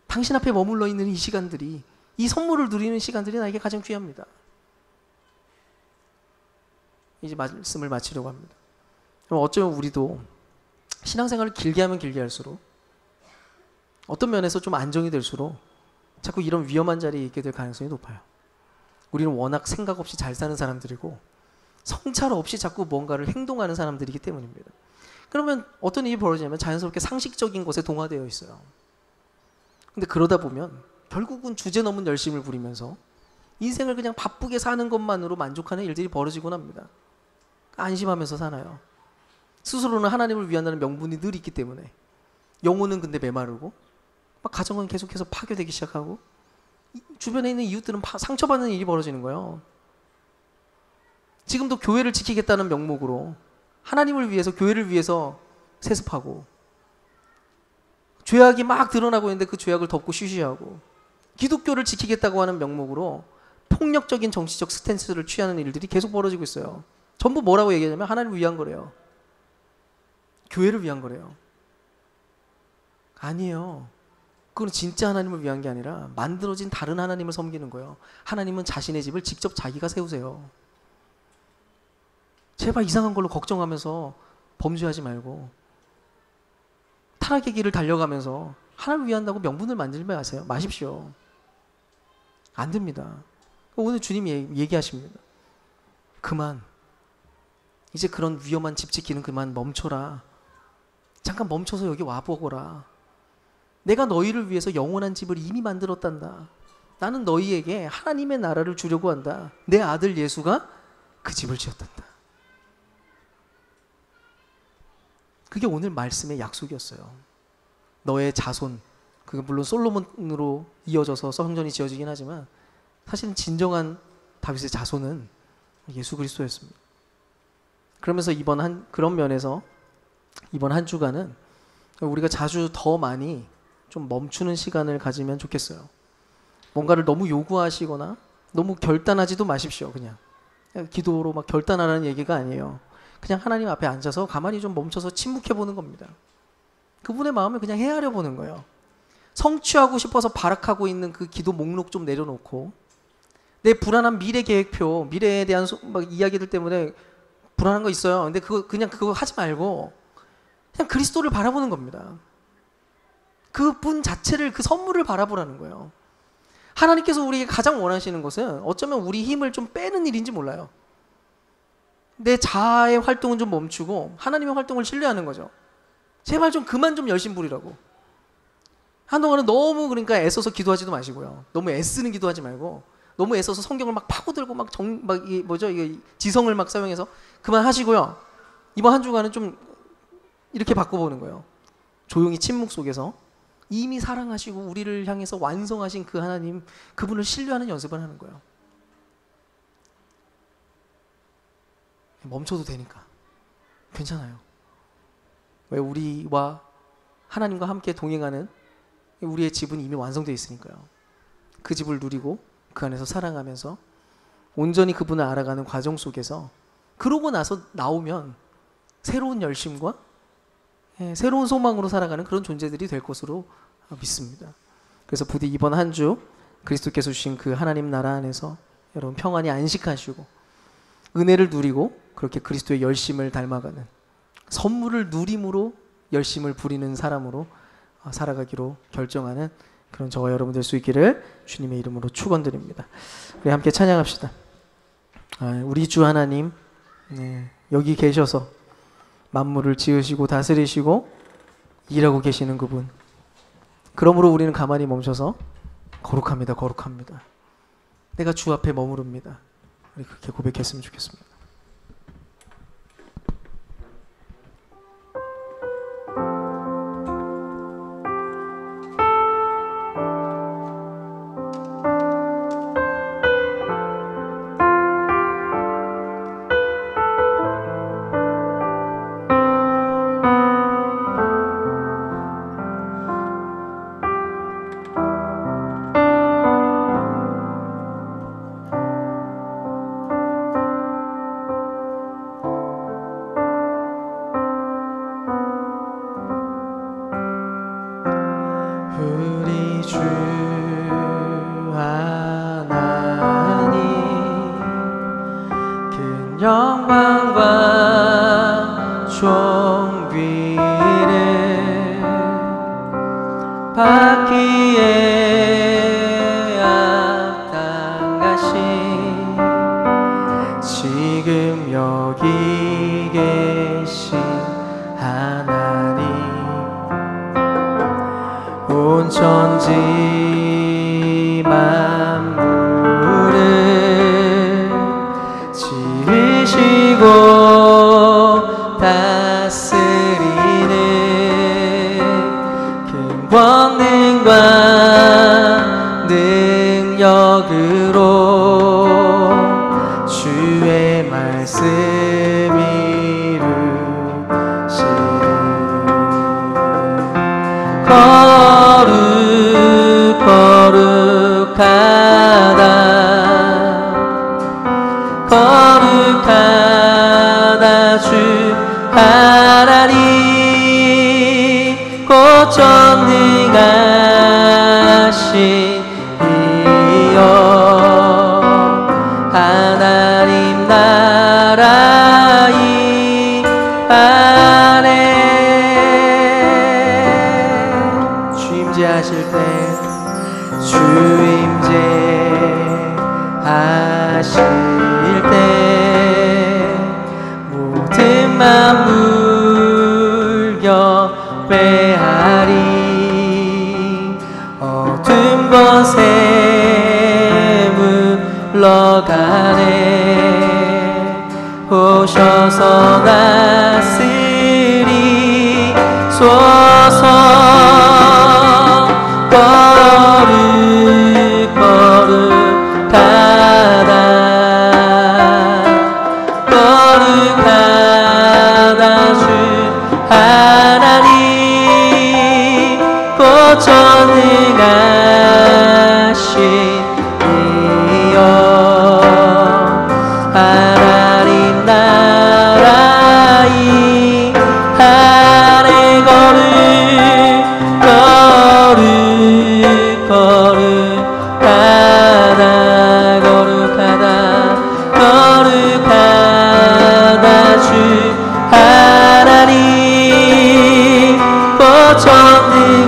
Speaker 1: 당신 앞에 머물러 있는 이 시간들이, 이 선물을 누리는 시간들이 나에게 가장 귀합니다. 이제 말씀을 마치려고 합니다. 그럼 어쩌면 우리도 신앙생활을 길게 하면 길게 할수록 어떤 면에서 좀 안정이 될수록 자꾸 이런 위험한 자리에 있게 될 가능성이 높아요. 우리는 워낙 생각 없이 잘 사는 사람들이고 성찰 없이 자꾸 뭔가를 행동하는 사람들이기 때문입니다. 그러면 어떤 일이 벌어지냐면 자연스럽게 상식적인 것에 동화되어 있어요. 근데 그러다 보면 결국은 주제 넘은 열심을 부리면서 인생을 그냥 바쁘게 사는 것만으로 만족하는 일들이 벌어지곤 합니다. 안심하면서 사나요. 스스로는 하나님을 위한다는 명분이 늘 있기 때문에 영혼은 근데 메마르고 막 가정은 계속해서 파괴되기 시작하고 주변에 있는 이웃들은 상처받는 일이 벌어지는 거예요. 지금도 교회를 지키겠다는 명목으로 하나님을 위해서, 교회를 위해서 세습하고 죄악이 막 드러나고 있는데 그 죄악을 덮고 쉬쉬하고 기독교를 지키겠다고 하는 명목으로 폭력적인 정치적 스탠스를 취하는 일들이 계속 벌어지고 있어요. 전부 뭐라고 얘기하냐면 하나님을 위한 거래요. 교회를 위한 거래요. 아니에요. 그건 진짜 하나님을 위한 게 아니라 만들어진 다른 하나님을 섬기는 거예요. 하나님은 자신의 집을 직접 자기가 세우세요. 제발 이상한 걸로 걱정하면서 범죄하지 말고 타락의 길을 달려가면서 하나님을 위한다고 명분을 만들지 마십시오. 안 됩니다. 오늘 주님이 얘기하십니다. 그만. 이제 그런 위험한 집 지키는 그만 멈춰라. 잠깐 멈춰서 여기 와보거라. 내가 너희를 위해서 영원한 집을 이미 만들었단다. 나는 너희에게 하나님의 나라를 주려고 한다. 내 아들 예수가 그 집을 지었단다. 그게 오늘 말씀의 약속이었어요. 너의 자손, 그게 물론 솔로몬으로 이어져서 성전이 지어지긴 하지만 사실은 진정한 다윗의 자손은 예수 그리스도였습니다. 그러면서 그런 면에서 이번 한 주간은 우리가 자주 더 많이 좀 멈추는 시간을 가지면 좋겠어요. 뭔가를 너무 요구하시거나 너무 결단하지도 마십시오. 그냥 기도로 막 결단하라는 얘기가 아니에요. 그냥 하나님 앞에 앉아서 가만히 좀 멈춰서 침묵해 보는 겁니다. 그분의 마음을 그냥 헤아려 보는 거예요. 성취하고 싶어서 발악하고 있는 그 기도 목록 좀 내려놓고 내 불안한 미래 계획표, 미래에 대한 막 이야기들 때문에 불안한 거 있어요. 근데 그거 하지 말고 그냥 그리스도를 바라보는 겁니다. 그분 자체를, 그 선물을 바라보라는 거예요. 하나님께서 우리에게 가장 원하시는 것은 어쩌면 우리 힘을 좀 빼는 일인지 몰라요. 내 자아의 활동은 좀 멈추고 하나님의 활동을 신뢰하는 거죠. 제발 좀 그만 좀 열심 부리라고. 한동안은 너무 그러니까 애써서 기도하지도 마시고요. 너무 애쓰는 기도하지 말고 너무 애써서 성경을 막 파고들고 지성을 막 사용해서 그만하시고요. 이번 한 주간은 좀 이렇게 바꿔보는 거예요. 조용히 침묵 속에서 이미 사랑하시고 우리를 향해서 완성하신 그 하나님, 그분을 신뢰하는 연습을 하는 거예요. 멈춰도 되니까 괜찮아요. 왜 우리와 하나님과 함께 동행하는 우리의 집은 이미 완성되어 있으니까요. 그 집을 누리고 그 안에서 사랑하면서 온전히 그분을 알아가는 과정 속에서 그러고 나서 나오면 새로운 열심과 새로운 소망으로 살아가는 그런 존재들이 될 것으로 믿습니다. 그래서 부디 이번 한 주 그리스도께서 주신 그 하나님 나라 안에서 여러분 평안히 안식하시고 은혜를 누리고 그렇게 그리스도의 열심을 닮아가는 선물을 누림으로 열심을 부리는 사람으로 살아가기로 결정하는 그런 저와 여러분 될 수 있기를 주님의 이름으로 축원드립니다. 우리 함께 찬양합시다. 우리 주 하나님, 여기 계셔서 만물을 지으시고 다스리시고 일하고 계시는 그분, 그러므로 우리는 가만히 멈춰서 거룩합니다, 거룩합니다. 내가 주 앞에 머무릅니다. 우리 그렇게 고백했으면 좋겠습니다. 우리 주 하나님 큰 영광과 존귀를 받기에 합당하신 지금 여기 계신 하나님, 온 천지 만물을 지으시고 다스리는 큰 권능과 능력으로 주의 말씀 거룩하다 주 하나님, 곧 전능하신 이여 하나님 나라 이 안에 주임제하실 때 주임제하실 때 모든 만물 경배하리, 어둠 것에 물러가네, 오셔서 다스리소서. 거룩하다 주 하나님, 곧 전능하신 이여 하나님 나라 이 안에 거룩하다 주 하나님, 곧 전능하신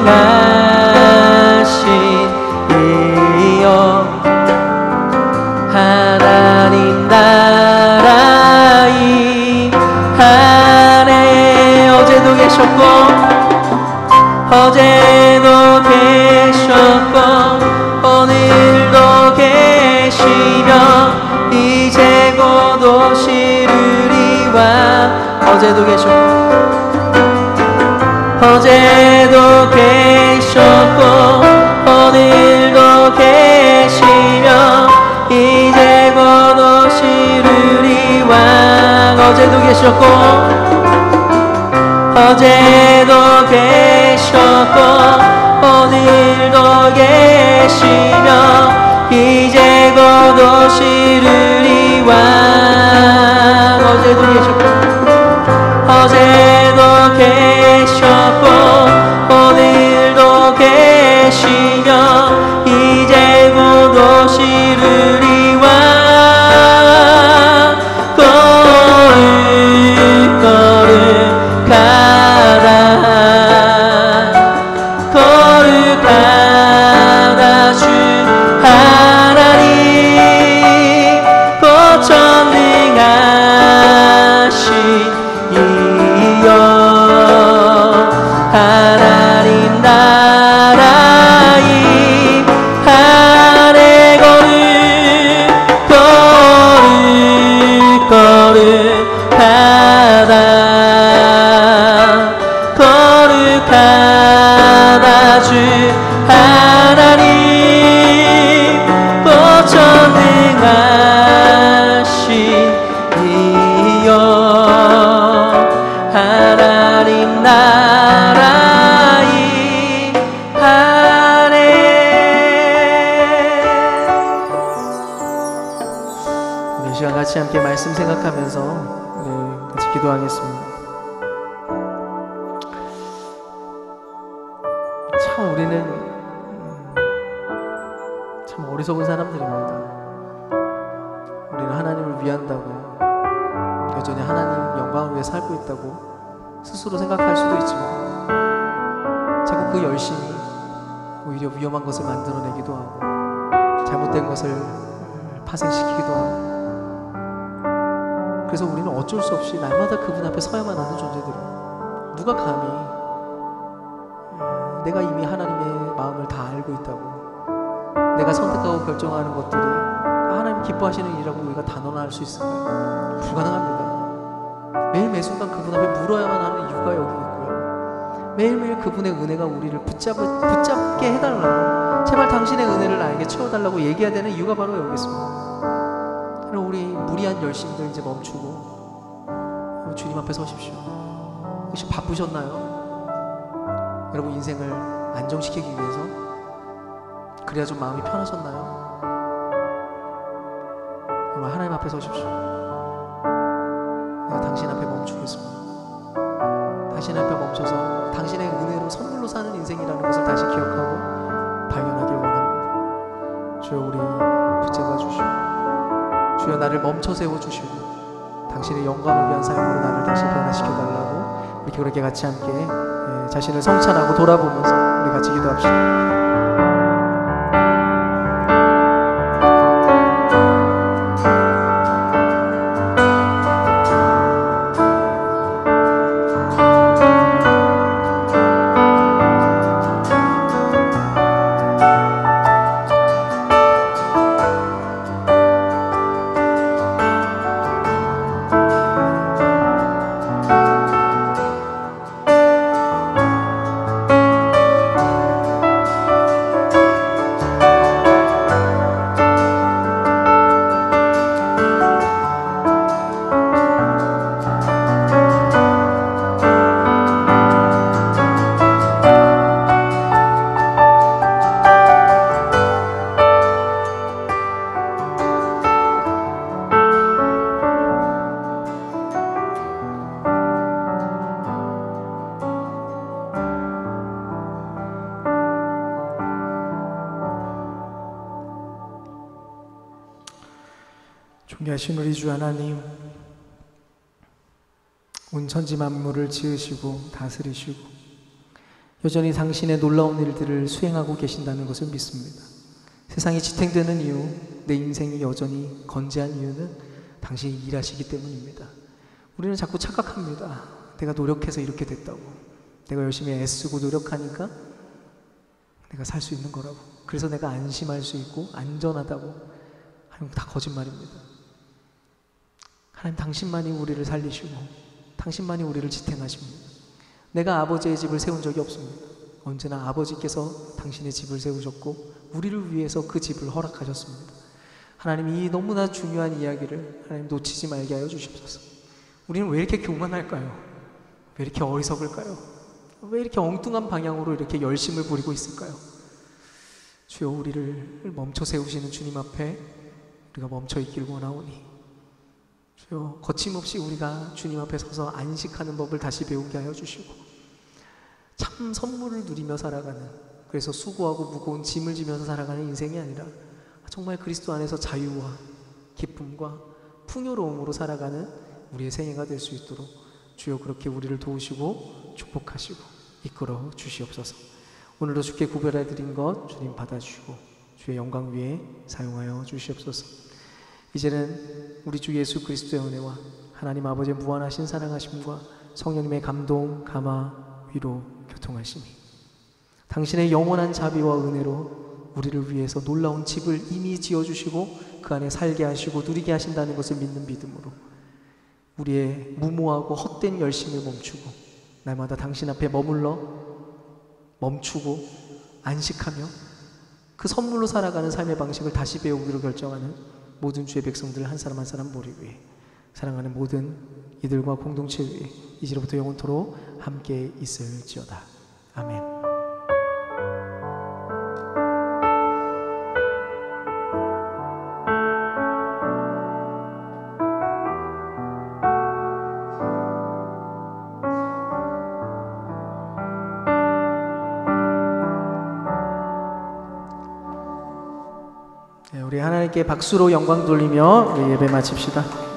Speaker 1: 이여 하나님 나라 이 안에 어제도 계셨고 오늘도 계시며 이제 곧 오시리와. 어제도 계셨고 오늘도 계시며 이제 곧 오시리와. 어제도 계셨고 계셨고 오늘도 계시며 이제 곧 오시리와 어제도 계셨고 오늘도 계시며 이제 곧 오시리와 거룩하다 주 하나님 곧 전능하신 이여 하나님 나라의 하늘 거룩하다 주 하나님 곧 전능하신 이여 하나님 나라의 하늘 이 시간 같이 함께 말씀 생각하면서 같이 기도하겠습니다. 참 우리는 참 어리석은 사람들입니다. 우리는 하나님을 위한다고 여전히 하나님 영광을 위해 살고 있다고 스스로 생각할 수도 있지만 자꾸 그 열심이 오히려 위험한 것을 만들어내기도 하고 잘못된 것을 파생시키기도 하고 그래서 우리는 어쩔 수 없이 날마다 그분 앞에 서야만 하는 존재들이에요. 누가 감히 내가 이미 하나님의 마음을 다 알고 있다고 내가 선택하고 결정하는 것들이 하나님 기뻐하시는 일이라고 우리가 단언할 수 있을까요? 불가능합니다. 매일 매순간 그분 앞에 물어야만 하는 이유가 여기 있고요. 매일매일 그분의 은혜가 우리를 붙잡게 해달라고 제발 당신의 은혜를 나에게 채워달라고 얘기해야 되는 이유가 바로 여기 있습니다. 우리 무리한 열심들 이제 멈추고 주님 앞에 서십시오. 혹시 바쁘셨나요? 여러분 인생을 안정시키기 위해서 그래야 좀 마음이 편하셨나요? 정말 하나님 앞에 서십시오. 내가 당신 앞에 멈추겠습니다. 당신 앞에 멈춰서 당신의 은혜로 선물로 사는 인생이라는 것을 다시 기억하고 발견하길 원합니다. 주여 우리 붙잡아 주시오. 주여 나를 멈춰 세워주시고 당신의 영광을 위한 삶으로 나를 다시 변화시켜달라고 우리 그렇게 같이 함께 자신을 성찬하고 돌아보면서 우리 같이 기도합시다. 존귀하신 우리 주 하나님, 온 천지 만물을 지으시고 다스리시고 여전히 당신의 놀라운 일들을 수행하고 계신다는 것을 믿습니다. 세상이 지탱되는 이유, 내 인생이 여전히 건재한 이유는 당신이 일하시기 때문입니다. 우리는 자꾸 착각합니다. 내가 노력해서 이렇게 됐다고, 내가 열심히 애쓰고 노력하니까 내가 살 수 있는 거라고, 그래서 내가 안심할 수 있고 안전하다고 하는 거 다 거짓말입니다. 하나님, 당신만이 우리를 살리시고 당신만이 우리를 지탱하십니다. 내가 아버지의 집을 세운 적이 없습니다. 언제나 아버지께서 당신의 집을 세우셨고 우리를 위해서 그 집을 허락하셨습니다. 하나님, 이 너무나 중요한 이야기를 하나님 놓치지 말게 하여 주십소서. 우리는 왜 이렇게 교만할까요? 왜 이렇게 어리석을까요? 왜 이렇게 엉뚱한 방향으로 이렇게 열심을 부리고 있을까요? 주여, 우리를 멈춰 세우시는 주님 앞에 우리가 멈춰 있길 원하오니 주여, 거침없이 우리가 주님 앞에 서서 안식하는 법을 다시 배우게 하여 주시고 참 선물을 누리며 살아가는, 그래서 수고하고 무거운 짐을 지면서 살아가는 인생이 아니라 정말 그리스도 안에서 자유와 기쁨과 풍요로움으로 살아가는 우리의 생애가 될 수 있도록 주여 그렇게 우리를 도우시고 축복하시고 이끌어 주시옵소서. 오늘도 주께 구별해 드린 것 주님 받아주시고 주의 영광 위에 사용하여 주시옵소서. 이제는 우리 주 예수 그리스도의 은혜와 하나님 아버지의 무한하신 사랑하심과 성령님의 감동, 감화, 위로, 교통하심이 당신의 영원한 자비와 은혜로 우리를 위해서 놀라운 집을 이미 지어주시고 그 안에 살게 하시고 누리게 하신다는 것을 믿는 믿음으로 우리의 무모하고 헛된 열심을 멈추고 날마다 당신 앞에 머물러 멈추고 안식하며 그 선물로 살아가는 삶의 방식을 다시 배우기로 결정하는 모든 주의 백성들 한 사람 한 사람 머리 위에 사랑하는 모든 이들과 공동체 위에 이제로부터 영원토록 함께 있을지어다. 아멘. 우리 하나님께 박수로 영광 돌리며 우리 예배 마칩시다.